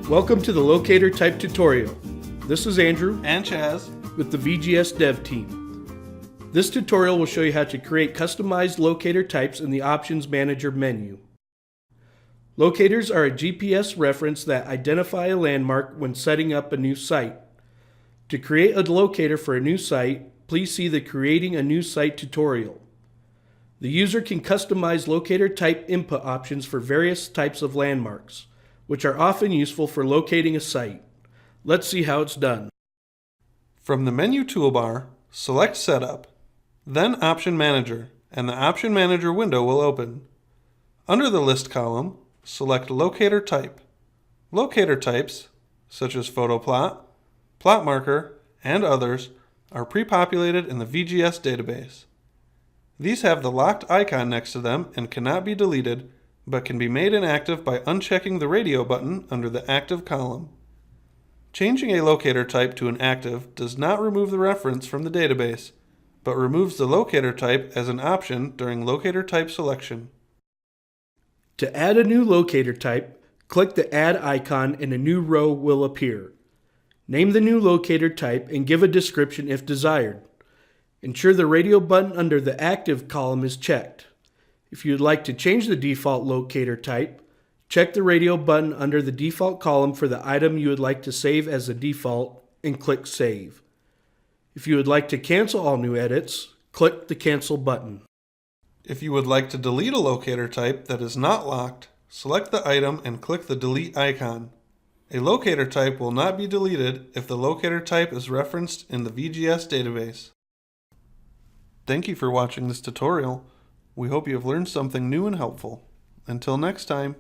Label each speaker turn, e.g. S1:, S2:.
S1: Welcome to the Locator type tutorial. This is Andrew
S2: and Chaz
S1: with the VGS dev team. This tutorial will show you how to create customized locator types in the Options Manager menu. Locators are a GPS reference that identify a landmark when setting up a new site. To create a locator for a new site, please see the Creating a New Site tutorial. The user can customize locator type input options for various types of landmarks, which are often useful for locating a site. Let's see how it's done.
S2: From the menu toolbar, select Setup, then Option Manager, and the Option Manager window will open. Under the List column, select Locator Type. Locator types, such as photo plot, plot marker, and others, are pre-populated in the VGS database. These have the locked icon next to them and cannot be deleted, but can be made inactive by unchecking the radio button under the Active column. Changing a locator type to an active does not remove the reference from the database, but removes the locator type as an option during locator type selection.
S1: To add a new locator type, click the Add icon and a new row will appear. Name the new locator type and give a description if desired. Ensure the radio button under the Active column is checked. If you would like to change the default locator type, check the radio button under the default column for the item you would like to save as a default and click Save. If you would like to cancel all new edits, click the Cancel button.
S2: If you would like to delete a locator type that is not locked, select the item and click the Delete icon. A locator type will not be deleted if the locator type is referenced in the VGS database. Thank you for watching this tutorial. We hope you have learned something new and helpful. Until next time.